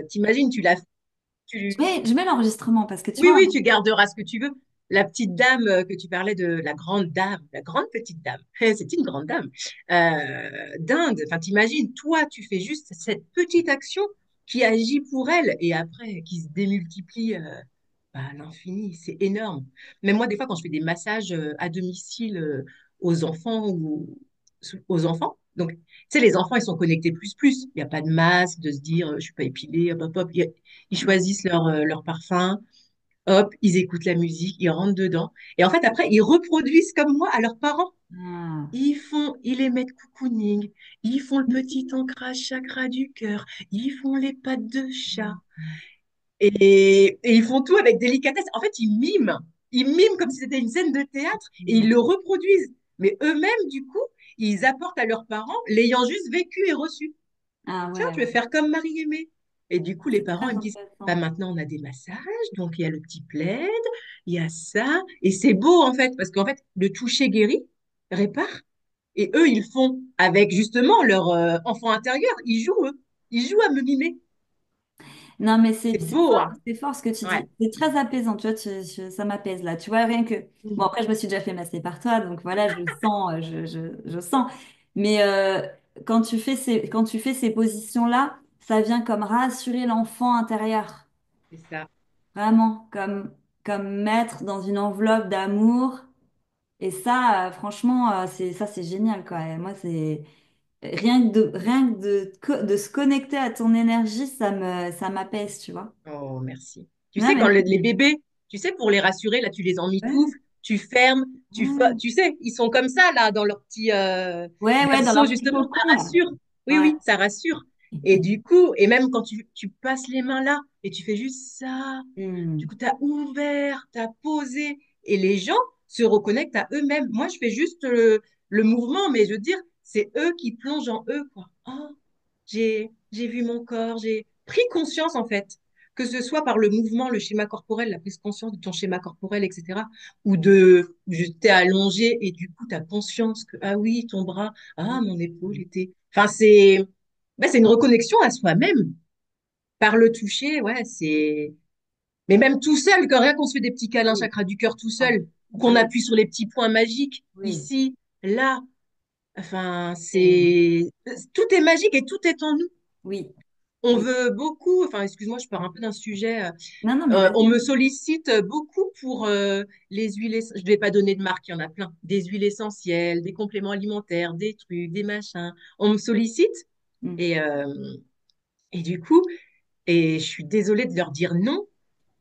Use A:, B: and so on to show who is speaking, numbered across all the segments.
A: t'imagines, tu,
B: Je mets l'enregistrement parce que tu
A: oui,
B: vois,
A: oui, tu garderas ce que tu veux. La petite dame que tu parlais de la grande petite dame, c'est une grande dame d'Inde. Enfin, t'imagines, toi, tu fais juste cette petite action qui agit pour elle et après qui se démultiplie à l'infini. C'est énorme. Même moi, des fois, quand je fais des massages à domicile aux enfants ou aux enfants, donc, tu sais, les enfants, ils sont connectés plus plus. Il n'y a pas de masque, de se dire, je suis pas épilé, hop, hop, hop. Ils choisissent leur parfum. Hop, ils écoutent la musique, ils rentrent dedans. Et en fait, après, ils reproduisent comme moi à leurs parents.
B: ah.
A: Ils les mettent cocooning, ils font le petit ancrage chakra du cœur, ils font les pattes de chat. Et ils font tout avec délicatesse. En fait, ils miment comme si c'était une scène de théâtre et ils le reproduisent. Mais eux-mêmes, du coup, ils apportent à leurs parents l'ayant juste vécu et reçu.
B: Ah
A: Tiens,
B: ouais,
A: tu veux faire comme Marie-Aimée. Et du coup, les
B: c'est
A: parents,
B: très
A: ils me disent, bah
B: intéressant.
A: maintenant, on a des massages, donc il y a le petit plaid, il y a ça. Et c'est beau, en fait, parce qu'en fait, le toucher guérit, répare. Et eux, ils font avec justement leur enfant intérieur. Ils jouent, eux. Ils jouent à me mimer.
B: Non, mais
A: C'est beau, hein?
B: c'est fort ce que tu
A: Ouais.
B: dis. C'est très apaisant, tu vois, ça m'apaise là. Tu vois, rien que. Bon,
A: Mm.
B: après, je me suis déjà fait masser par toi, donc voilà, je sens, je sens. Mais quand tu fais ces positions-là, ça vient comme rassurer l'enfant intérieur.
A: C'est ça.
B: Vraiment, comme mettre dans une enveloppe d'amour. Et ça, franchement, c'est génial, quoi. Et moi, c'est. Rien que de se connecter à ton énergie, ça m'apaise, tu vois.
A: Oh, merci. Tu
B: Non,
A: sais, quand
B: mais
A: les bébés, tu sais, pour les rassurer, là, tu les
B: ouais,
A: emmitoufles, tu fermes,
B: ouais,
A: tu sais, ils sont comme ça, là, dans leur petit
B: ouais, dans
A: berceau,
B: leur petit
A: justement,
B: cocon,
A: ça
B: là.
A: rassure. Oui,
B: Ouais.
A: oui, ça rassure. Et du coup, et même quand tu passes les mains là, et tu fais juste ça, du
B: Hmm.
A: coup, tu as ouvert, tu as posé, et les gens se reconnectent à eux-mêmes. Moi, je fais juste le mouvement, mais je veux dire, c'est eux qui plongent en eux, quoi. Oh, j'ai vu mon corps, j'ai pris conscience, en fait, que ce soit par le mouvement, le schéma corporel, la prise de conscience de ton schéma corporel, etc., ou t'es allongé et du coup, tu as conscience que, ah oui, ton bras, ah, mon épaule était. Enfin, c'est une reconnexion à soi-même. Par le toucher, ouais, c'est. Mais même tout seul, quand rien qu'on se fait des petits câlins
B: Oui.
A: chakra du cœur tout
B: Ah,
A: seul, ou
B: ah
A: qu'on
B: oui.
A: appuie sur les petits points magiques,
B: Oui.
A: ici, là, enfin,
B: Et-
A: tout est magique et tout est en nous.
B: oui.
A: On
B: Oui.
A: veut beaucoup, enfin, excuse-moi, je pars un peu d'un sujet.
B: Non, non, mais
A: On
B: vas-y.
A: me sollicite beaucoup pour les huiles. Je ne vais pas donner de marque, il y en a plein. Des huiles essentielles, des compléments alimentaires, des trucs, des machins. On me sollicite
B: Hmm.
A: et, euh, et du coup, et je suis désolée de leur dire non,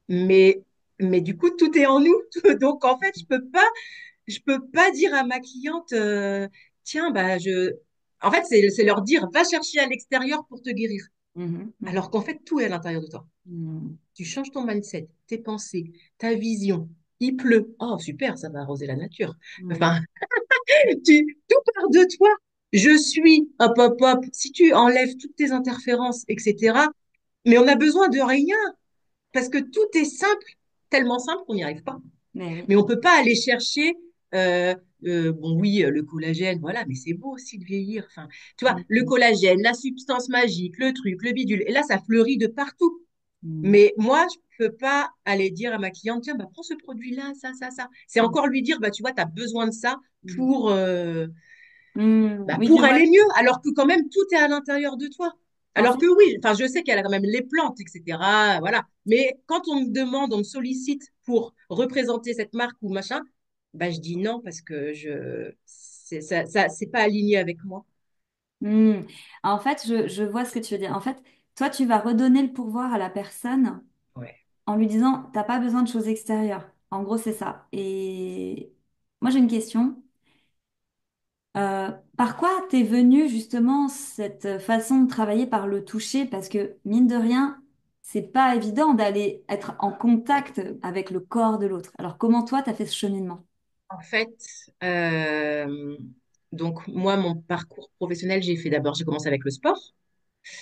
A: mais, mais du coup, tout est en nous. Donc, en fait, je peux pas dire à ma cliente, tiens, en fait, c'est leur dire, va chercher à l'extérieur pour te guérir.
B: Mhm, mhm.
A: Alors qu'en fait, tout est à l'intérieur de toi.
B: Hmm.
A: Tu changes ton mindset, tes pensées, ta vision. Il pleut. Oh, super, ça va arroser la nature.
B: Hmm.
A: Enfin, tout part de toi. Je suis, hop, hop, hop. Si tu enlèves toutes tes interférences, etc. Mais on a besoin de rien parce que tout est simple, tellement simple qu'on n'y arrive pas.
B: Mais oui.
A: Mais on peut pas aller chercher, euh, bon oui, le collagène, voilà, mais c'est beau aussi de vieillir. Enfin, tu vois, le
B: Hmm.
A: collagène, la substance magique, le truc, le bidule. Et là, ça fleurit de partout.
B: Hmm.
A: Mais moi, je peux pas aller dire à ma cliente, tiens, bah, prends ce produit-là, ça, ça. C'est
B: Hmm.
A: encore lui dire, bah, tu vois, tu as besoin de ça
B: Hmm.
A: pour,
B: Hmm.
A: bah,
B: Oui, je
A: pour
B: vois.
A: aller mieux, alors que quand même, tout est à l'intérieur de toi.
B: En
A: Alors
B: fait,
A: que oui, enfin, je sais qu'elle a quand même les plantes, etc. Voilà. Mais quand on me demande, on me sollicite pour représenter cette marque ou machin, bah, je dis non parce que c'est pas aligné avec moi.
B: hmm. En fait, je vois ce que tu veux dire. En fait, toi, tu vas redonner le pouvoir à la personne
A: Ouais.
B: en lui disant, t'as pas besoin de choses extérieures. En gros, c'est ça. Et moi, j'ai une question. Par quoi t'es venue justement cette façon de travailler par le toucher? Parce que mine de rien, c'est pas évident d'aller être en contact avec le corps de l'autre. Alors, comment toi, t'as fait ce cheminement?
A: En fait, euh, donc moi, mon parcours professionnel, j'ai commencé avec le sport.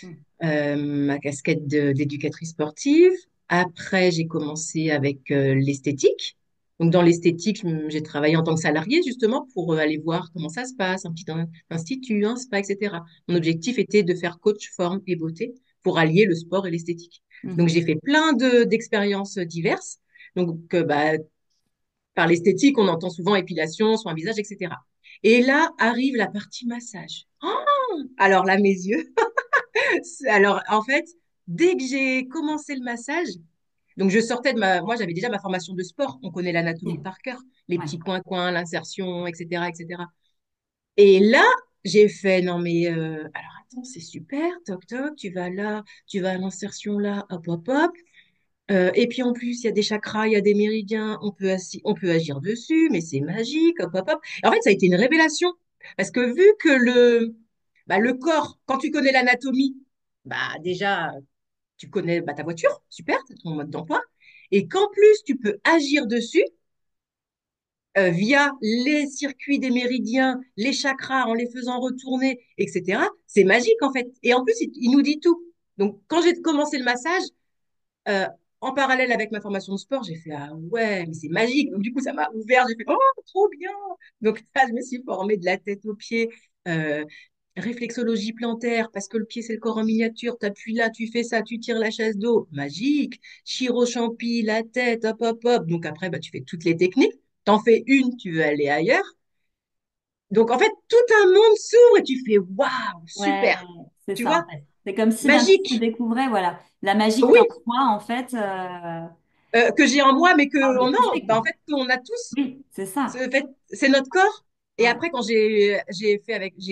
B: Hmm.
A: Ma casquette d'éducatrice sportive. Après, j'ai commencé avec l'esthétique. Donc, dans l'esthétique, j'ai travaillé en tant que salariée justement pour aller voir comment ça se passe, un petit institut, un spa, etc. Mon objectif était de faire coach, forme et beauté pour allier le sport et l'esthétique. Donc,
B: Mhm.
A: j'ai fait plein d'expériences diverses. Donc, par l'esthétique, on entend souvent épilation, soin visage, etc. Et là arrive la partie massage. Alors là, mes yeux. Alors, en fait, dès que j'ai commencé le massage, donc je sortais de moi, j'avais déjà ma formation de sport. On connaît l'anatomie
B: Oui.
A: par cœur, les
B: Ouais.
A: petits coins-coins, l'insertion, etc., etc. Et là, j'ai fait, non mais, alors attends, c'est super, toc toc, tu vas là, tu vas à l'insertion là, hop hop hop. Et puis en plus, il y a des chakras, il y a des méridiens, on peut agir dessus, mais c'est magique, hop hop hop. Et en fait, ça a été une révélation parce que vu que le corps, quand tu connais l'anatomie, bah déjà, tu connais ta voiture, super, c'est ton mode d'emploi, et qu'en plus tu peux agir dessus via les circuits des méridiens, les chakras, en les faisant retourner, etc. C'est magique en fait. Et en plus, il nous dit tout. Donc, quand j'ai commencé le massage, euh, en parallèle avec ma formation de sport, j'ai fait ah ouais, mais c'est magique. Donc, du coup, ça m'a ouvert. J'ai fait oh, trop bien. Donc, là, je me suis formée de la tête aux pieds. Euh, Réflexologie plantaire, parce que le pied, c'est le corps en miniature. Tu appuies là, tu fais ça, tu tires la chaise d'eau. Magique. Chiro-champi, la tête, hop, hop, hop. Donc, après, bah, tu fais toutes les techniques. T'en fais une, tu veux aller ailleurs. Donc, en fait, tout un monde s'ouvre et tu fais waouh,
B: Ouais,
A: super.
B: c'est
A: Tu
B: ça
A: vois,
B: en fait. C'est comme si d'un coup tu
A: magique.
B: découvrais, voilà, la magie que
A: Oui,
B: t'as en toi, en fait.
A: que j'ai en moi, mais
B: On
A: que
B: le
A: non,
B: toucher,
A: bah,
B: quoi.
A: en fait, qu'on a tous.
B: Oui, c'est ça.
A: C'est notre corps. Et
B: Ouais.
A: après, quand j'ai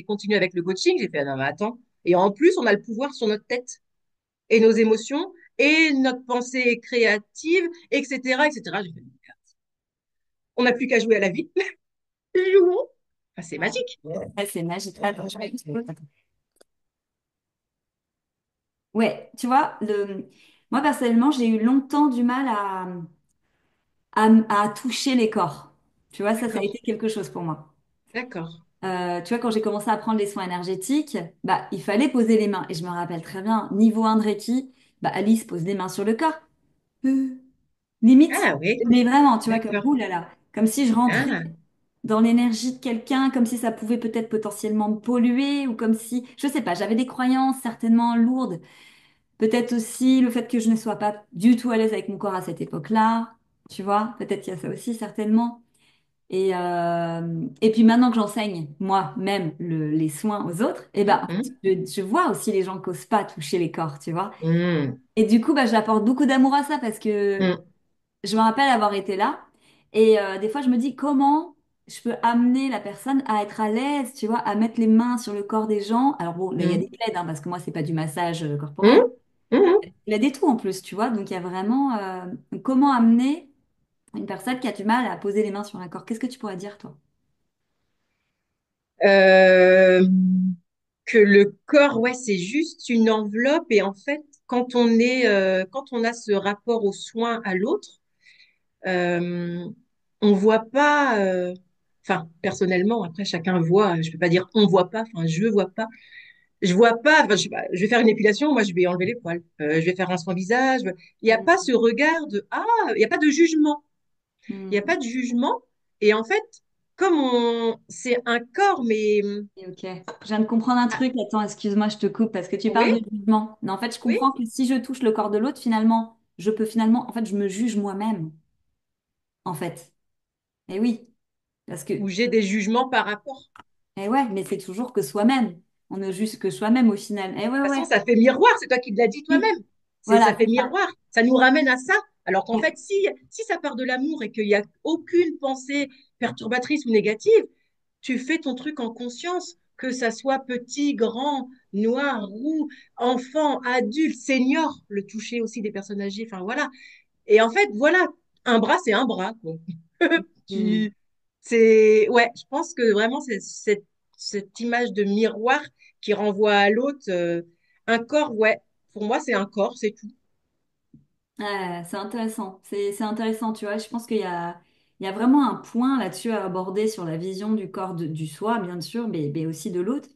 A: continué avec le coaching, j'ai fait, ah non, mais attends. Et en plus, on a le pouvoir sur notre tête et nos émotions et notre pensée créative, etc., etc. J'ai fait, on n'a plus qu'à jouer à la vie. Jouons. Enfin, c'est magique.
B: Ouais, c'est magique. Attends, attends. Ouais, tu vois, moi personnellement, j'ai eu longtemps du mal à toucher les corps. Tu vois, ça a
A: D'accord,
B: été quelque chose pour moi.
A: d'accord.
B: Tu vois, quand j'ai commencé à prendre les soins énergétiques, bah, il fallait poser les mains. Et je me rappelle très bien, niveau 1 de Reiki, bah, Alice pose les mains sur le corps. Euh, Limite,
A: Ah oui,
B: mais vraiment, tu vois, comme,
A: d'accord.
B: ouh là là, comme si je rentrais
A: Ah,
B: dans l'énergie de quelqu'un, comme si ça pouvait peut-être potentiellement me polluer, ou comme si, je sais pas, j'avais des croyances certainement lourdes. Peut-être aussi le fait que je ne sois pas du tout à l'aise avec mon corps à cette époque-là, tu vois, peut-être qu'il y a ça aussi certainement. Et puis maintenant que j'enseigne moi-même les soins aux autres, et ben, en fait,
A: hum,
B: je vois aussi les gens qui n'osent pas toucher les corps, tu vois.
A: hum,
B: Et du coup, bah, j'apporte beaucoup d'amour à ça parce que
A: hum,
B: je me rappelle avoir été là. Et des fois, je me dis comment je peux amener la personne à être à l'aise, tu vois, à mettre les mains sur le corps des gens. Alors bon, là, il y a des
A: hum,
B: plaids, hein, parce que moi, c'est pas du massage corporel.
A: hum, hum.
B: Il y a des tout en plus, tu vois. Donc, il y a vraiment comment amener une personne qui a du mal à poser les mains sur un corps. Qu'est-ce que tu pourrais dire, toi?
A: Euh, que le corps, ouais, c'est juste une enveloppe et en fait, quand on a ce rapport aux soins à l'autre, euh, on voit pas, enfin, personnellement, après chacun voit, je peux pas dire on voit pas, enfin, je vois pas, enfin, je, sais pas, je vais faire une épilation, moi je vais enlever les poils, je vais faire un soin visage, il n'y a pas ce regard de, ah, il n'y a pas de jugement. Il n'y a
B: Hmm.
A: pas de jugement. Et en fait, c'est un corps, mais
B: Et ok, je viens de comprendre un
A: ah,
B: truc. Attends, excuse-moi, je te coupe parce que tu
A: oui,
B: parles de jugement. Mais en fait, je
A: oui,
B: comprends que si je touche le corps de l'autre, finalement, je peux finalement, en fait, je me juge moi-même, en fait. Et oui, parce que,
A: où j'ai des jugements par rapport.
B: eh ouais, mais c'est toujours que soi-même. On ne juge que soi-même au final. Eh ouais,
A: De toute façon,
B: ouais.
A: ça fait miroir, c'est toi qui l'as dit
B: Oui,
A: toi-même. Ça
B: voilà,
A: fait
B: c'est ça.
A: miroir, ça nous ramène à ça. Alors qu'en
B: Ouais.
A: fait, si ça part de l'amour et qu'il n'y a aucune pensée perturbatrice ou négative, tu fais ton truc en conscience, que ça soit petit, grand, noir, roux, enfant, adulte, senior, le toucher aussi des personnes âgées, enfin voilà. Et en fait, voilà, un bras, c'est un bras, quoi.
B: Hmm.
A: Tu, ouais, je pense que vraiment, c'est cette image de miroir qui renvoie à l'autre. Un corps, ouais, pour moi, c'est un corps, c'est tout.
B: Ouais, c'est intéressant. C'est intéressant, tu vois. Je pense il y a vraiment un point là-dessus à aborder sur la vision du corps du soi, bien sûr, mais aussi de l'autre.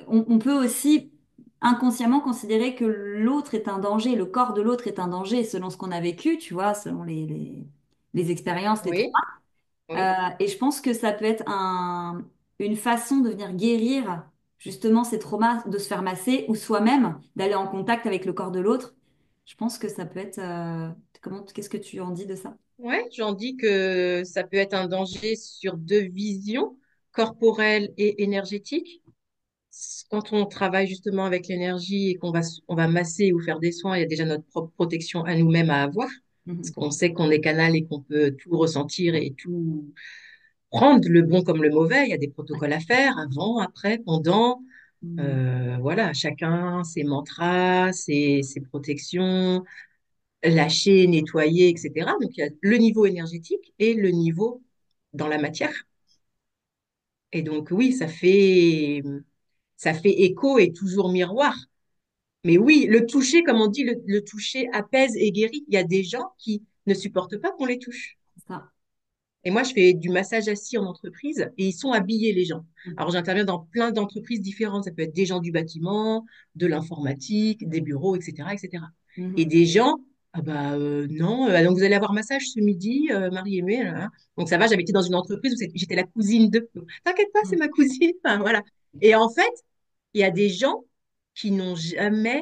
B: On peut aussi inconsciemment considérer que l'autre est un danger, le corps de l'autre est un danger selon ce qu'on a vécu, tu vois, selon les expériences, les
A: Oui,
B: traumas.
A: oui.
B: Et je pense que ça peut être une façon de venir guérir. justement ces traumas de se faire masser ou soi-même d'aller en contact avec le corps de l'autre. Je pense que ça peut être... qu'est-ce que tu en dis de ça?
A: Ouais, j'en dis que ça peut être un danger sur deux visions, corporelle et énergétique. Quand on travaille justement avec l'énergie et on va masser ou faire des soins, il y a déjà notre propre protection à nous-mêmes à avoir. Parce
B: Mhm.
A: qu'on sait qu'on est canal et qu'on peut tout ressentir et tout prendre, le bon comme le mauvais. Il y a des
B: Ouais.
A: protocoles à faire avant, après, pendant.
B: Mhm.
A: Voilà, chacun ses mantras, ses protections, lâcher, nettoyer, etc. Donc, il y a le niveau énergétique et le niveau dans la matière. Et donc, oui, ça fait écho et toujours miroir. Mais oui, le toucher, comme on dit, le toucher apaise et guérit. Il y a des gens qui ne supportent pas qu'on les touche.
B: C'est ça.
A: Et moi, je fais du massage assis en entreprise et ils sont habillés, les gens. Alors, j'interviens dans plein d'entreprises différentes. Ça peut être des gens du bâtiment, de l'informatique, des bureaux, etc., etc. Et
B: Mhm.
A: des gens, ah bah non, donc vous allez avoir massage ce midi, Marie-Aimée. Là, là. Donc ça va, j'avais été dans une entreprise où j'étais la cousine de. T'inquiète pas, c'est
B: Mhm.
A: ma cousine. Enfin, voilà. Et en fait, il y a des gens qui n'ont jamais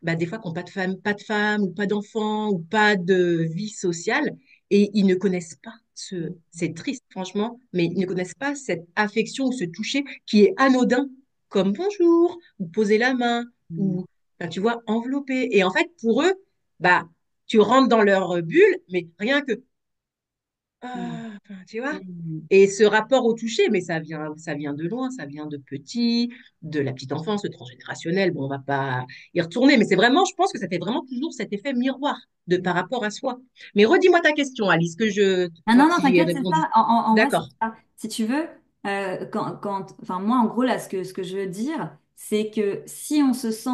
A: bah, des fois, qui n'ont pas de femme ou pas d'enfant ou pas de vie sociale et ils ne connaissent pas c'est triste, franchement, mais ils ne connaissent pas cette affection ou ce toucher qui est anodin, comme bonjour, ou poser la main,
B: Mhm.
A: ou, enfin, tu vois, envelopper. Et en fait, pour eux, bah, tu rentres dans leur bulle, mais rien que
B: Mhm.
A: enfin, tu vois?
B: Mhm.
A: Et ce rapport au toucher, mais ça vient de loin, ça vient de petit, de la petite enfance, le transgénérationnel. Bon, on va pas y retourner, mais c'est vraiment, je pense que ça fait vraiment toujours cet effet miroir de par rapport à soi. Mais redis-moi ta question, Alice, que je
B: Ah non,
A: voir
B: non,
A: si j'y ai
B: t'inquiète, c'est
A: répondu.
B: ça. En vrai, c'est
A: D'accord.
B: ça. Si tu veux, enfin, moi, en gros, là, ce que je veux dire, c'est que si on se sent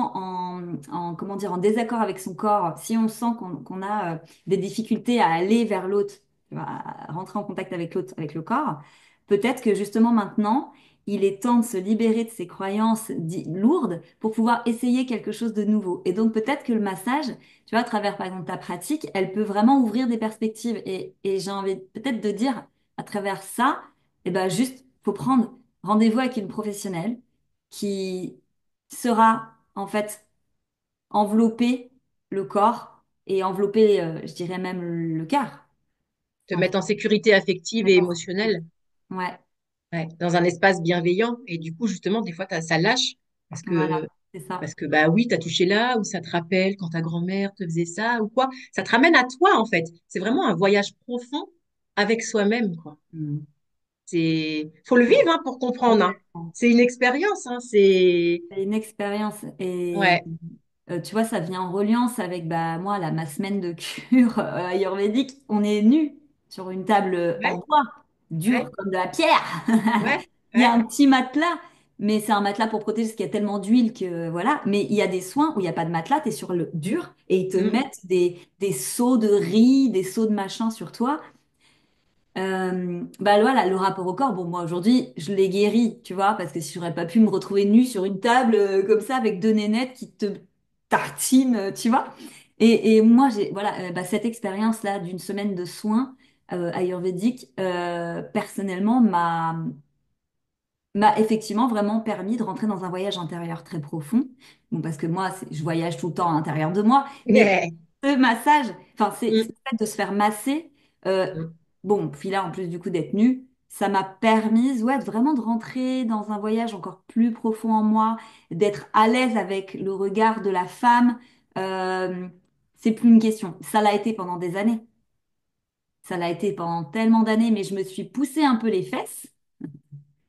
B: comment dire, en désaccord avec son corps, si on sent qu'on a des difficultés à aller vers l'autre, tu vois, à rentrer en contact avec l'autre, avec le corps, peut-être que justement maintenant, il est temps de se libérer de ces croyances lourdes pour pouvoir essayer quelque chose de nouveau. Et donc, peut-être que le massage, tu vois, à travers, par exemple, ta pratique, elle peut vraiment ouvrir des perspectives. Et j'ai envie peut-être de dire, à travers ça, eh ben, juste, faut prendre rendez-vous avec une professionnelle qui sera, en fait, envelopper le corps et envelopper, je dirais même le cœur.
A: Te
B: En fait,
A: mettre en sécurité affective et
B: mettre en
A: émotionnelle,
B: sécurité. Ouais,
A: ouais, dans un espace bienveillant. Et du coup, justement, des fois, ça lâche
B: voilà, c'est ça.
A: parce que bah oui, t'as touché là, ou ça te rappelle quand ta grand-mère te faisait ça, ou quoi. Ça te ramène à toi, en fait. C'est vraiment un voyage profond avec soi-même, quoi.
B: Mm.
A: Faut le vivre, hein, pour comprendre, hein.
B: Complètement.
A: C'est une expérience, hein, c'est,
B: C'est une expérience et
A: ouais,
B: tu vois, ça vient en reliance avec bah, moi, là, ma semaine de cure ayurvédique. On est nus sur une table en
A: ouais,
B: bois, dure
A: ouais,
B: comme de la pierre.
A: ouais,
B: Il y a
A: ouais.
B: un petit matelas, mais c'est un matelas pour protéger parce qu'il y a tellement d'huile que voilà. Mais il y a des soins où il n'y a pas de matelas, tu es sur le dur et ils te
A: Mm.
B: mettent des seaux de riz, des seaux de machin sur toi. Bah voilà, le rapport au corps, bon moi aujourd'hui je l'ai guéri, tu vois, parce que si j'aurais pas pu me retrouver nue sur une table comme ça avec deux nénettes qui te tartinent, tu vois. Et moi j'ai voilà bah, cette expérience-là d'une semaine de soins ayurvédiques personnellement m'a effectivement vraiment permis de rentrer dans un voyage intérieur très profond. Bon parce que moi je voyage tout le temps à l'intérieur de moi, mais
A: Ouais.
B: ce massage, enfin, c'est
A: Mm.
B: le fait de se faire masser.
A: Mm.
B: Bon, puis là, en plus du coup d'être nue, ça m'a permis, ouais, vraiment de rentrer dans un voyage encore plus profond en moi, d'être à l'aise avec le regard de la femme. Euh, c'est plus une question. Ça l'a été pendant des années. Ça l'a été pendant tellement d'années, mais je me suis poussé un peu les fesses,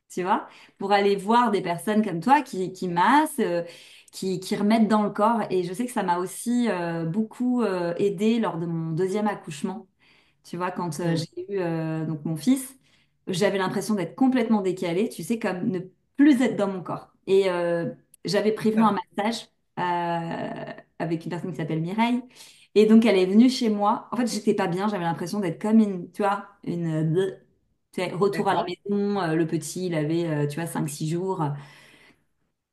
B: tu vois, pour aller voir des personnes comme toi qui massent, qui remettent dans le corps. Et je sais que ça m'a aussi beaucoup aidé lors de mon deuxième accouchement. Tu vois, quand
A: Mm.
B: j'ai eu donc mon fils, j'avais l'impression d'être complètement décalée, tu sais, comme ne plus être dans mon corps. Et j'avais prévu un
A: D'accord.
B: massage avec une personne qui s'appelle Mireille. Et donc, elle est venue chez moi. En fait, j'étais pas bien, j'avais l'impression d'être comme une, tu vois, tu sais, retour à la
A: D'accord.
B: maison. Le petit, il avait, tu vois, 5 6 jours.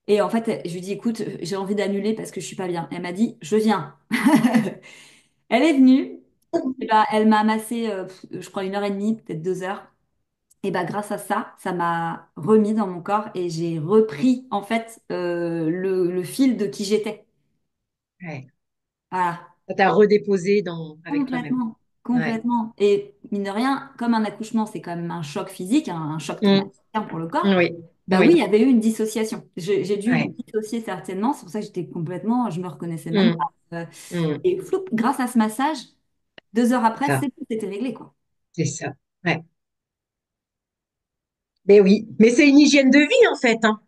B: Et en fait, je lui dis, écoute, j'ai envie d'annuler parce que je suis pas bien. Et elle m'a dit, je viens. Elle est venue. Et bah, elle m'a amassé, je crois, 1 heure et demie, peut-être 2 heures. Et bah grâce à ça, ça m'a remis dans mon corps et j'ai repris en fait le fil de qui j'étais.
A: Ouais.
B: Voilà.
A: Ça t'a redéposé avec toi-même.
B: Complètement,
A: Ouais.
B: complètement. Et mine de rien, comme un accouchement, c'est quand même un choc physique, un choc
A: Mm.
B: traumatique hein, pour le corps.
A: Oui.
B: Bah oui, il y
A: Oui.
B: avait eu une dissociation. J'ai dû me
A: Ouais.
B: dissocier certainement. C'est pour ça que j'étais complètement, je me reconnaissais même
A: Mm.
B: pas.
A: Mm.
B: Et floup, grâce à ce massage, 2 heures après,
A: Ça,
B: c'était réglé, quoi.
A: c'est ça. Ouais. Mais oui, mais c'est une hygiène de vie en fait, hein.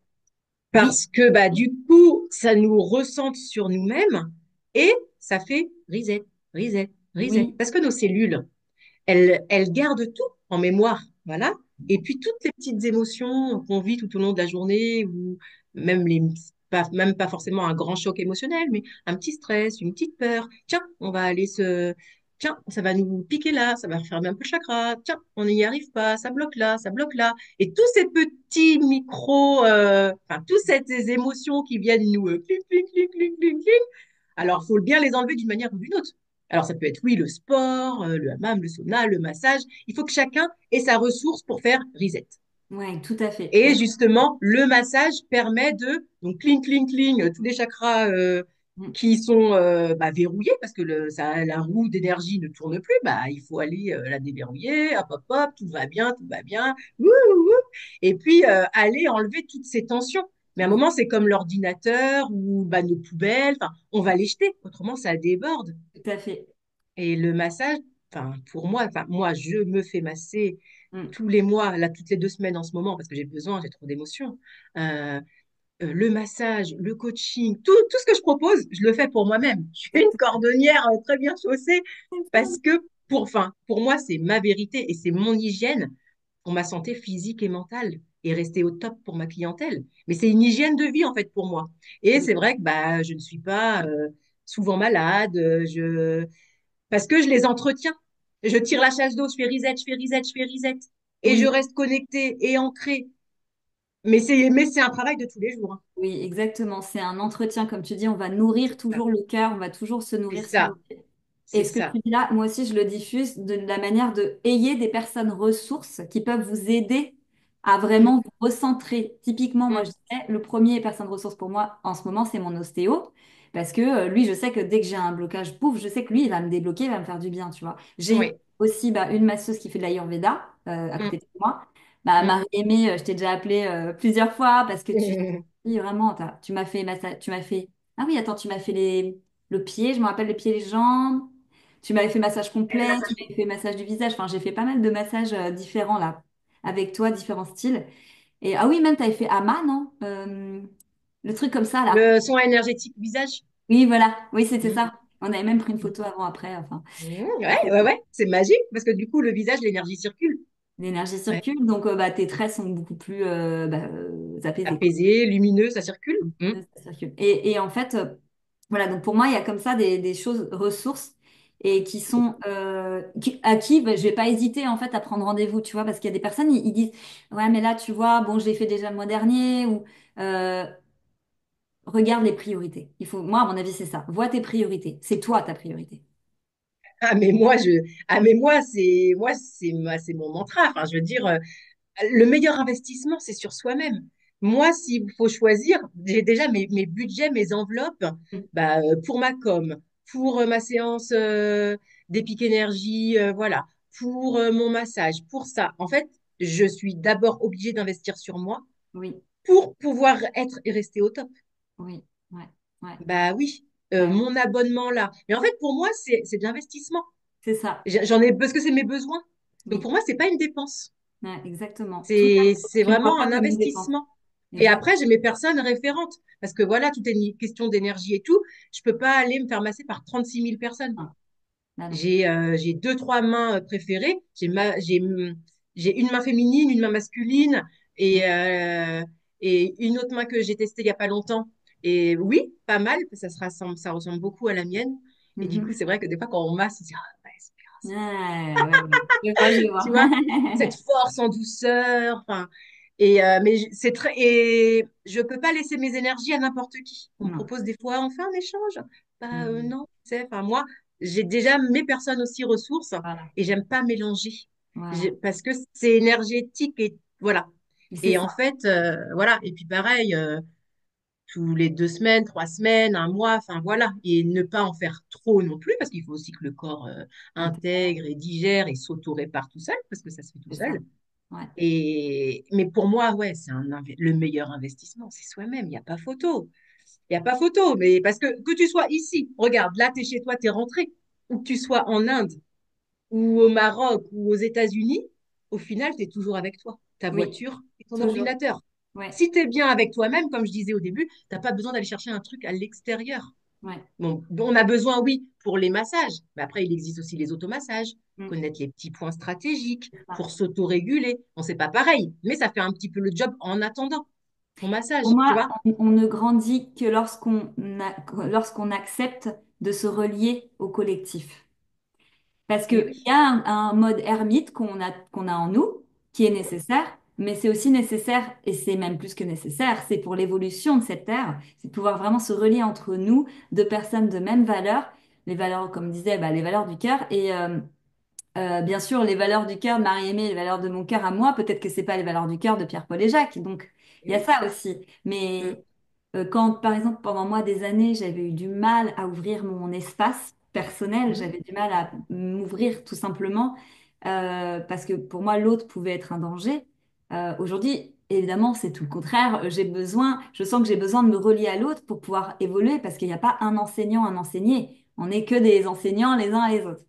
B: Oui,
A: Parce que bah du coup, ça nous recentre sur nous-mêmes et ça fait reset, reset, reset.
B: oui,
A: Parce que nos cellules, elles gardent tout en mémoire, voilà. Et puis toutes les petites émotions qu'on vit tout au long de la journée ou même même pas forcément un grand choc émotionnel, mais un petit stress, une petite peur. Tiens, tiens, ça va nous piquer là, ça va refermer un peu le chakra. Tiens, on n'y arrive pas, ça bloque là, ça bloque là. Et tous ces petits enfin, toutes ces émotions qui viennent nous cling, cling, cling, cling, cling, cling. Alors, faut bien les enlever d'une manière ou d'une autre. Alors, ça peut être, oui, le sport, le hammam, le sauna, le massage. Il faut que chacun ait sa ressource pour faire reset.
B: ouais, tout à fait.
A: Et justement, le massage permet de, donc, cling, cling, cling, tous les chakras qui sont bah, verrouillés, parce que la roue d'énergie ne tourne plus, bah, il faut aller la déverrouiller, hop, hop, hop, tout va bien, wouh, wouh, et puis aller enlever toutes ces tensions. Mais à un
B: Oui,
A: moment, c'est comme l'ordinateur ou bah, nos poubelles, enfin, on va les jeter, autrement ça déborde.
B: tout à fait.
A: Et le massage, enfin, moi, je me fais masser
B: Mm.
A: tous les mois, là, toutes les 2 semaines en ce moment, parce que j'ai besoin, j'ai trop d'émotions. Euh, le massage, le coaching, tout ce que je propose, je le fais pour moi-même. Je suis une cordonnière très bien chaussée parce que pour moi, c'est ma vérité et c'est mon hygiène pour ma santé physique et mentale et rester au top pour ma clientèle. Mais c'est une hygiène de vie en fait pour moi. Et c'est vrai que bah, je ne suis pas souvent malade, parce que je les entretiens. Je tire la chasse d'eau, je fais reset, je fais reset, je fais reset. Et je
B: Oui,
A: reste connectée et ancrée. Mais c'est un travail de tous les jours, hein.
B: oui, exactement. C'est un entretien, comme tu dis, on va nourrir
A: Ça,
B: toujours le cœur, on va toujours se
A: c'est
B: nourrir, se
A: ça.
B: nourrir. Et
A: C'est
B: ce que
A: ça.
B: tu dis là, moi aussi, je le diffuse de la manière de ayez des personnes ressources qui peuvent vous aider à
A: Mm,
B: vraiment vous recentrer. Typiquement, moi, je
A: mm.
B: dirais, le premier personne ressource pour moi en ce moment, c'est mon ostéo. Parce que lui, je sais que dès que j'ai un blocage, pouf, je sais que lui, il va me débloquer, il va me faire du bien, tu vois. J'ai
A: Oui.
B: aussi bah, une masseuse qui fait de l'Ayurveda à côté
A: Mm,
B: de moi. Bah,
A: mm.
B: Marie-Aimée, je t'ai déjà appelé plusieurs fois parce que tu,
A: Mm.
B: oui, vraiment, tu m'as fait, tu m'as fait, ah oui, attends, tu m'as fait le pied, je me rappelle le pied et les jambes. Tu m'avais fait massage complet, tu m'avais fait massage du visage. Enfin, j'ai fait pas mal de massages différents là, avec toi, différents styles. Et ah oui, même tu avais fait Ama, non? Le truc comme ça là.
A: Le soin énergétique visage.
B: Oui, voilà. Oui, c'était
A: Mm,
B: ça. On avait même pris une
A: mm.
B: photo avant, après. Enfin,
A: Ouais, ouais, ouais. C'est magique parce que du coup, le visage, l'énergie circule.
B: l'énergie
A: Ouais.
B: circule, donc bah, tes traits sont beaucoup plus apaisés.
A: Apaisé, lumineux, ça circule. Mm.
B: Ça circule. Et en fait, voilà, donc pour moi, il y a comme ça des choses ressources et qui sont à qui bah, je vais pas hésiter en fait à prendre rendez-vous, tu vois, parce qu'il y a des personnes, ils disent, ouais, mais là, tu vois, bon, je l'ai fait déjà le mois dernier ou euh, regarde les priorités. Il faut, moi, à mon avis, c'est ça. Vois tes priorités. C'est toi ta priorité.
A: Ah, mais moi, c'est mon mantra. Enfin, je veux dire, le meilleur investissement, c'est sur soi-même. Moi, s'il faut choisir, j'ai déjà mes budgets, mes enveloppes,
B: Mm.
A: bah, pour ma com, pour ma séance d'Epic Énergie, voilà, pour mon massage, pour ça. En fait, je suis d'abord obligée d'investir sur moi
B: Oui,
A: pour pouvoir être et rester au top.
B: oui, ouais, ouais,
A: Bah oui,
B: ouais.
A: mon abonnement là. Mais en fait, pour moi, c'est de l'investissement.
B: C'est ça.
A: J'en ai parce que c'est mes besoins. Donc
B: Oui,
A: pour moi, c'est pas une dépense.
B: ouais, exactement. Tout à fait.
A: C'est
B: Tu ne le vois
A: vraiment
B: pas
A: un
B: comme une dépense.
A: investissement. Et
B: Exact.
A: après, j'ai mes personnes référentes. Parce que voilà, tout est une question d'énergie et tout. Je peux pas aller me faire masser par 36 000 personnes.
B: Ah, bah non.
A: J'ai deux, trois mains préférées. J'ai une main féminine, une main masculine
B: Mm.
A: et une autre main que j'ai testée il y a pas longtemps. Et oui, pas mal, ça ressemble beaucoup à la mienne. Et du coup,
B: Mhm.
A: c'est vrai que des fois, quand on masse, on se dit, ah, ouais, c'est bien,
B: Ouais, ouais, ouais. Je vois, je
A: tu vois,
B: vois.
A: cette force en douceur. Enfin, c'est très et je peux pas laisser mes énergies à n'importe qui. On me
B: Non.
A: propose des fois, on fait un échange. Bah
B: Mhm.
A: non, tu sais. Enfin moi, j'ai déjà mes personnes aussi ressources
B: Voilà.
A: et j'aime pas mélanger.
B: Ouais.
A: Parce que c'est énergétique et voilà.
B: Mais c'est
A: Et en
B: ça.
A: fait, voilà. Et puis pareil, tous les 2 semaines, 3 semaines, un mois, enfin voilà. Et ne pas en faire trop non plus, parce qu'il faut aussi que le corps intègre et digère et s'auto-répare tout seul, parce que ça se fait tout
B: C'est ça.
A: seul.
B: Ouais.
A: Mais pour moi, ouais, le meilleur investissement, c'est soi-même. Il n'y a pas photo. Il n'y a pas photo. Mais parce que tu sois ici, regarde, là, tu es chez toi, tu es rentré, ou que tu sois en Inde, ou au Maroc, ou aux États-Unis, au final, tu es toujours avec toi, ta
B: Oui,
A: voiture et ton
B: toujours.
A: ordinateur.
B: Ouais.
A: Si tu es bien avec toi-même, comme je disais au début, tu n'as pas besoin d'aller chercher un truc à l'extérieur.
B: Ouais.
A: Bon, on a besoin, oui, pour les massages, mais après, il existe aussi les automassages,
B: Mm.
A: connaître les petits points stratégiques
B: C'est ça.
A: pour s'auto-réguler. Bon, c'est pas pareil, mais ça fait un petit peu le job en attendant ton massage,
B: Pour
A: tu
B: moi,
A: vois?
B: on ne grandit que lorsqu'on accepte de se relier au collectif. Parce
A: Eh
B: qu'il
A: oui.
B: y a un mode ermite qu'on a en nous, qui est nécessaire, mais c'est aussi nécessaire, et c'est même plus que nécessaire, c'est pour l'évolution de cette terre, c'est de pouvoir vraiment se relier entre nous, deux personnes de même valeur, les valeurs, comme disait, bah, les valeurs du cœur, et bien sûr, les valeurs du cœur de Marie-Aimée, les valeurs de mon cœur à moi, peut-être que c'est pas les valeurs du cœur de Pierre-Paul et Jacques, donc
A: Eh
B: il y a
A: oui.
B: ça aussi.
A: Mm,
B: Mais quand, par exemple, pendant moi des années, j'avais eu du mal à ouvrir mon espace personnel,
A: mhm,
B: j'avais du mal à m'ouvrir tout simplement, parce que pour moi, l'autre pouvait être un danger. Aujourd'hui, évidemment, c'est tout le contraire. Je sens que j'ai besoin de me relier à l'autre pour pouvoir évoluer, parce qu'il n'y a pas un enseignant, un enseigné. On n'est que des enseignants les uns les autres.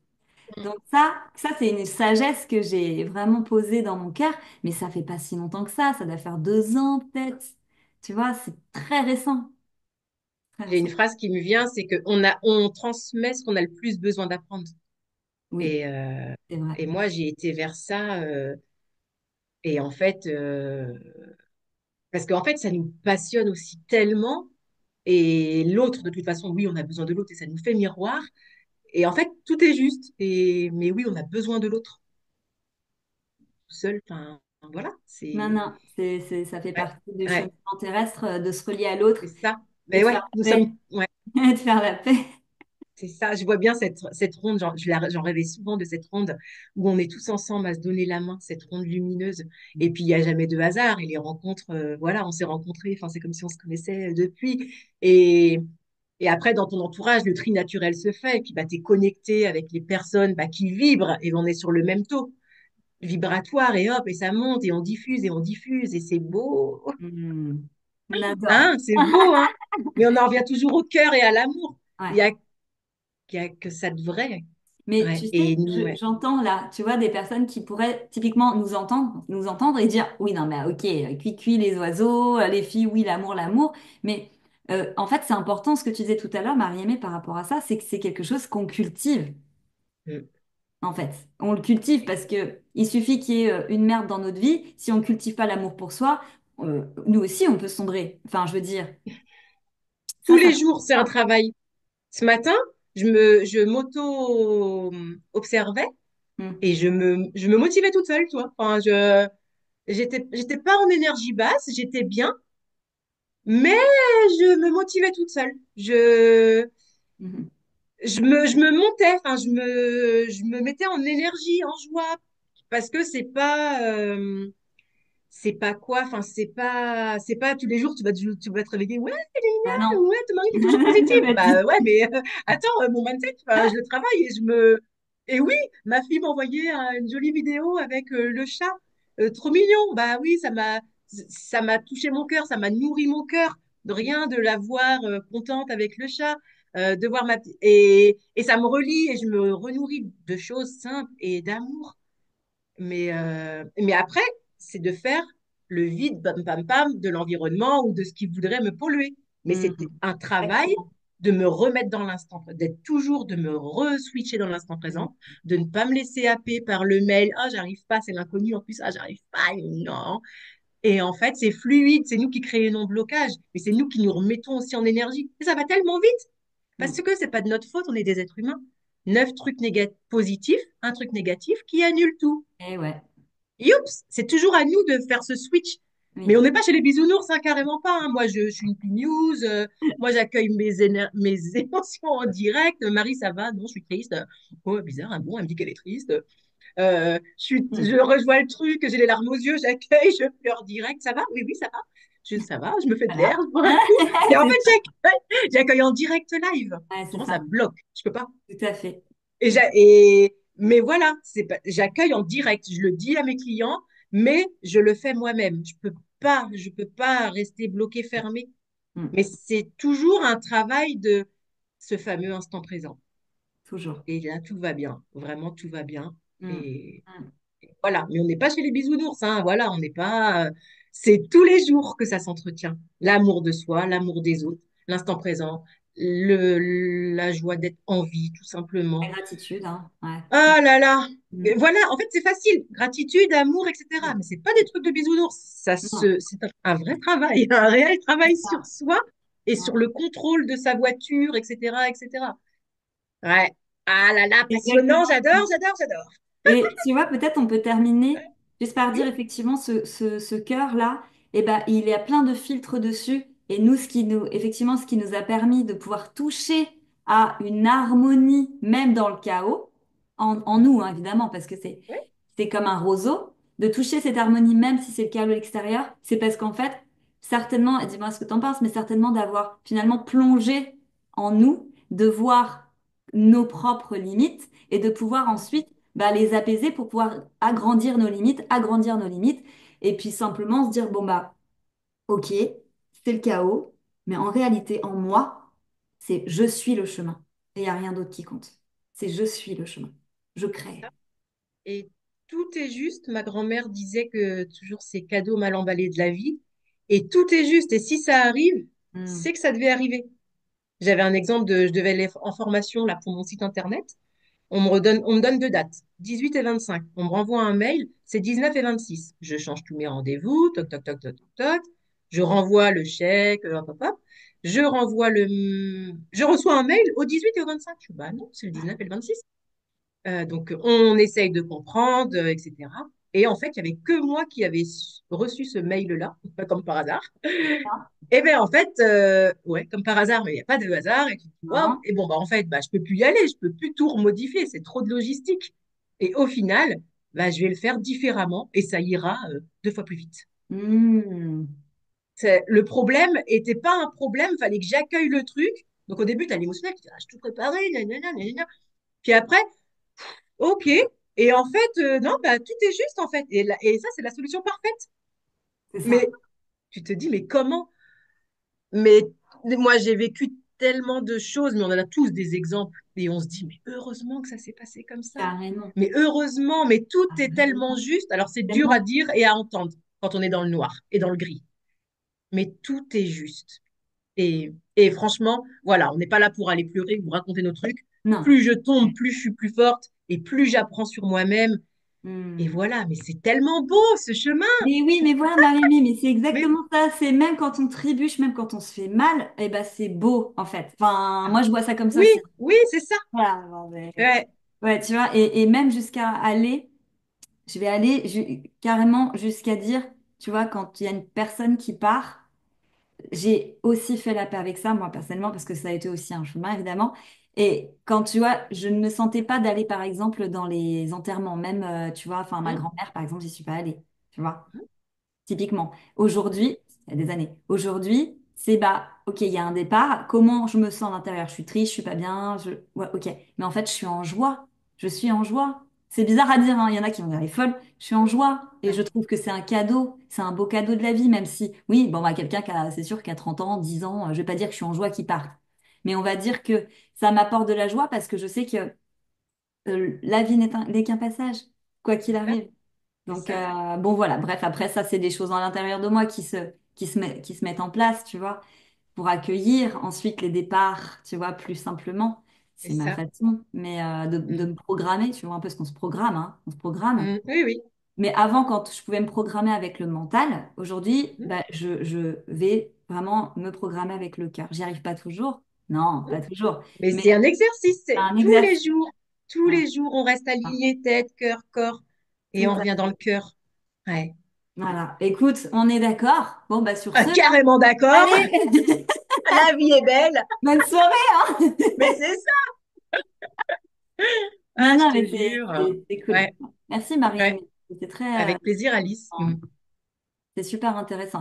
A: mm.
B: Donc ça c'est une sagesse que j'ai vraiment posée dans mon cœur, mais ça fait pas si longtemps que ça doit faire 2 ans peut-être. Tu vois, c'est très récent, très
A: J'ai une
B: récent.
A: phrase qui me vient, c'est on transmet ce qu'on a le plus besoin d'apprendre.
B: Oui,
A: Et,
B: c'est vrai.
A: moi, j'ai été vers ça. Et en fait, parce qu'en fait, ça nous passionne aussi tellement. Et l'autre, de toute façon, oui, on a besoin de l'autre et ça nous fait miroir. Et en fait, tout est juste. Mais oui, on a besoin de l'autre. Tout seul, enfin, voilà,
B: Non,
A: c'est
B: non, ça fait
A: ouais,
B: partie du
A: ouais,
B: cheminement terrestre, de se relier à l'autre
A: c'est ça.
B: et
A: Mais
B: de
A: ouais,
B: faire
A: nous
B: la paix,
A: sommes, ouais,
B: et de faire la paix.
A: c'est ça. Je vois bien cette ronde, j'en rêvais souvent de cette ronde où on est tous ensemble à se donner la main, cette ronde lumineuse. Et puis, il n'y a jamais de hasard. Et les rencontres, voilà, on s'est rencontrés, enfin, c'est comme si on se connaissait depuis. Et, et après, dans ton entourage, le tri naturel se fait. Et puis, bah, tu es connecté avec les personnes bah, qui vibrent et on est sur le même taux vibratoire et hop, et ça monte et on diffuse et on diffuse et c'est beau.
B: Hmm. On adore.
A: Hein, c'est beau, hein? Mais on en revient toujours au cœur et à l'amour.
B: Ouais.
A: Il y a que ça de vrai.
B: Mais
A: Ouais.
B: tu
A: Et
B: sais,
A: nous, ouais.
B: j'entends là, tu vois, des personnes qui pourraient typiquement nous entendre et dire, oui, non, mais ok, cuit les oiseaux, les filles, oui, l'amour, l'amour. Mais en fait, c'est important ce que tu disais tout à l'heure, Marie-Aimée, par rapport à ça, c'est que c'est quelque chose qu'on cultive,
A: Mm.
B: en fait. On le cultive parce que il suffit qu'il y ait une merde dans notre vie. Si on ne cultive pas l'amour pour soi, nous aussi, on peut sombrer. Enfin, je veux dire,
A: Tous
B: ça
A: les
B: fait
A: jours, c'est un
B: pas.
A: travail. Ce matin, je m'auto-observais
B: Hmm.
A: et je me motivais toute seule, toi. Enfin, j'étais pas en énergie basse, j'étais bien, mais je me motivais toute seule.
B: Mhm.
A: Je me montais, enfin, je me mettais en énergie, en joie, parce que c'est pas quoi, enfin, c'est pas tous les jours, tu vas te réveiller, ouais,
B: Bah
A: génial,
B: non.
A: ouais, ton mari, il est toujours positif.
B: Pas du
A: Bah ouais,
B: tout.
A: mais attends, mon mindset, enfin, je le travaille et oui, ma fille m'a envoyé une jolie vidéo avec le chat, trop mignon. Bah oui, ça m'a touché mon cœur, ça m'a nourri mon cœur, de rien de la voir contente avec le chat, de voir et ça me relie et je me renourris de choses simples et d'amour. Mais après, c'est de faire le vide, pam, pam, pam, de l'environnement ou de ce qui voudrait me polluer. Mais c'était
B: Mhm.
A: un travail
B: Exactement.
A: de me remettre dans l'instant, d'être toujours, de me re-switcher dans l'instant présent, de ne pas me laisser happer par le mail. Ah, j'arrive pas, c'est l'inconnu en plus. Ah, j'arrive pas, non. Et en fait, c'est fluide, c'est nous qui créons nos blocages, mais c'est nous qui nous remettons aussi en énergie. Et ça va tellement vite parce
B: Mhm.
A: que c'est pas de notre faute, on est des êtres humains. 9 trucs positifs, un truc négatif qui annule tout.
B: Et ouais,
A: Youps, c'est toujours à nous de faire ce switch. Mais on
B: oui.
A: n'est pas chez les bisounours, hein, carrément pas, hein. Moi, je suis une news. Moi, j'accueille mes émotions en direct. Marie, ça va? Non, je suis triste. Oh, bizarre, ah bon, elle me dit qu'elle est triste. Je rejoins le truc, j'ai les larmes aux yeux, j'accueille, je pleure direct. Ça va? Oui, oui, ça va. Ça va, je me fais de l'air,
B: Voilà.
A: je bois un coup. Et en
B: C'est
A: fait,
B: ça.
A: j'accueille en direct live.
B: Ouais, c'est
A: Souvent, ça
B: ça.
A: me bloque. Je peux pas.
B: Tout à fait.
A: Mais voilà, j'accueille en direct. Je le dis à mes clients, mais je le fais moi-même. Je peux pas rester bloqué, fermé.
B: Mm.
A: Mais c'est toujours un travail de ce fameux instant présent.
B: Toujours.
A: Et là, tout va bien. Vraiment, tout va bien.
B: Mm.
A: Et
B: Mm.
A: voilà. Mais on n'est pas chez les bisounours, hein. Voilà, on n'est pas. C'est tous les jours que ça s'entretient. L'amour de soi, l'amour des autres, l'instant présent, la joie d'être en vie, tout
B: La
A: simplement.
B: gratitude, hein. Ouais.
A: Ah là là.
B: Mm.
A: Et voilà, en fait, c'est facile. Gratitude, amour, etc.
B: Mm.
A: Mais c'est pas des trucs de bisounours.
B: Non,
A: C'est un vrai travail, un réel
B: c'est
A: travail sur
B: ça.
A: soi et
B: Ouais.
A: sur le contrôle de sa voiture, etc., etc. Ouais. Ah là là, passionnant.
B: Exactement.
A: J'adore, j'adore, j'adore.
B: Et tu vois, peut-être on peut terminer juste par
A: Oui,
B: dire effectivement ce cœur-là, eh ben, il y a plein de filtres dessus. Et nous, effectivement, ce qui nous a permis de pouvoir toucher à une harmonie, même dans le chaos, en nous, hein, évidemment, parce que
A: oui,
B: c'est comme un roseau, de toucher cette harmonie, même si c'est le chaos à l'extérieur, c'est parce qu'en fait, certainement, et dis-moi ce que tu en penses, mais certainement d'avoir finalement plongé en nous, de voir nos propres limites et de pouvoir ensuite bah, les apaiser pour pouvoir agrandir nos limites, et puis simplement se dire, bon, bah, ok, c'est le chaos, mais en réalité, en moi, c'est je suis le chemin. Et il n'y a rien d'autre qui compte. C'est je suis le chemin. Je crée.
A: et tout est juste. Ma grand-mère disait que toujours c'est cadeau mal emballé de la vie. Et tout est juste. Et si ça arrive,
B: Hmm.
A: c'est que ça devait arriver. J'avais un exemple je devais aller en formation là pour mon site internet. On me donne deux dates, 18 et 25. On me renvoie un mail, c'est 19 et 26. Je change tous mes rendez-vous, toc, toc, toc, toc, toc, toc. Je renvoie le chèque, hop, hop, hop. Je reçois un mail au 18 et au 25. Je dis, bah non, c'est le 19 et le 26. Donc, on essaye de comprendre, etc. Et en fait, il n'y avait que moi qui avais reçu ce mail-là, comme par hasard. Et bien, en fait, ouais, comme par hasard, mais il n'y a pas de hasard. Et tu te dis, waouh.
B: Non.
A: Et bon, bah, en fait, bah, je peux plus y aller, je peux plus tout remodifier, c'est trop de logistique. Et au final, bah, je vais le faire différemment et ça ira deux fois plus vite.
B: Hmm.
A: Le problème était pas un problème, fallait que j'accueille le truc. Donc au début, tu as l'émotionnel, tu dis, ah, je suis tout préparé, gna, gna, gna, gna, gna. Puis après, ok. Et en fait, non, bah, tout est juste, en fait. Et ça, c'est la solution parfaite.
B: C'est ça.
A: Mais tu te dis, mais comment? Mais moi, j'ai vécu tellement de choses, mais on en a tous des exemples. Et on se dit, mais heureusement que ça s'est passé comme ça.
B: Carrément.
A: Mais heureusement, mais tout est tellement
B: Carrément.
A: juste. Alors, c'est dur à
B: Tellement.
A: dire et à entendre quand on est dans le noir et dans le gris. Mais tout est juste. Et franchement, voilà, on n'est pas là pour aller pleurer ou raconter nos trucs.
B: Non.
A: Plus je tombe, plus je suis plus forte et plus j'apprends sur moi-même. Et
B: Hmm.
A: voilà, mais c'est tellement beau ce chemin.
B: Mais oui, mais voilà, Marie-Mé, mais c'est
A: Mais
B: exactement ça. C'est même quand on trébuche, même quand on se fait mal, eh ben c'est beau en fait. Enfin,
A: ah,
B: moi je vois ça comme ça
A: oui,
B: aussi.
A: oui, c'est ça.
B: Voilà, bon,
A: Ouais.
B: ouais, tu vois, et même jusqu'à aller, je vais aller carrément jusqu'à dire, tu vois, quand il y a une personne qui part, j'ai aussi fait la paix avec ça, moi personnellement, parce que ça a été aussi un chemin, évidemment. Et quand tu vois, je ne me sentais pas d'aller, par exemple, dans les enterrements, même, tu vois, enfin, ma
A: Hum,
B: grand-mère, par exemple, j'y suis pas allée, tu vois. Typiquement, aujourd'hui, il y a des années, aujourd'hui, c'est bah, ok, il y a un départ. Comment je me sens à l'intérieur? Je suis triste, je suis pas bien, ouais, ok. Mais en fait, je suis en joie. Je suis en joie. C'est bizarre à dire, hein. Il y en a qui vont dire les folles. Je suis en joie. Et je trouve que c'est un cadeau. C'est un beau cadeau de la vie, même si, oui, bon, bah, quelqu'un c'est sûr, qui a 30 ans, 10 ans, je vais pas dire que je suis en joie qui part. Mais on va dire que ça m'apporte de la joie parce que je sais que la vie n'est qu'un passage, quoi qu'il
A: c'est ça,
B: arrive.
A: c'est
B: Donc,
A: ça.
B: bon, voilà. Bref, après, ça, c'est des choses à l'intérieur de moi qui se mettent en place, tu vois, pour accueillir ensuite les départs, tu vois, plus simplement.
A: C'est
B: C'est ma
A: ça.
B: façon, mais de
A: Hum,
B: me programmer, tu vois, un peu ce qu'on se programme, hein, on se programme.
A: oui, oui.
B: Mais avant, quand je pouvais me programmer avec le mental, aujourd'hui,
A: Hum,
B: bah, je vais vraiment me programmer avec le cœur. J'y arrive pas toujours. Non,
A: hum.
B: pas toujours.
A: Mais
B: Mais
A: c'est un exercice.
B: c'est un exercice.
A: Tous
B: Ouais,
A: les jours, on reste
B: ouais,
A: aligné, tête, cœur, corps, et
B: tout
A: on
B: à
A: revient dans le
B: fait.
A: cœur. Ouais.
B: Voilà. Écoute, on est d'accord? Bon, bah, sur
A: Ah,
B: ce,
A: carrément d'accord.
B: allez!
A: La vie est belle.
B: Bonne soirée, hein?
A: Mais c'est ça.
B: Non,
A: Ah, je
B: non,
A: te
B: mais
A: jure.
B: c'est cool.
A: Ouais.
B: Merci Marie,
A: Ouais,
B: mais c'était très,
A: avec plaisir, Alice. Mm.
B: c'est super intéressant.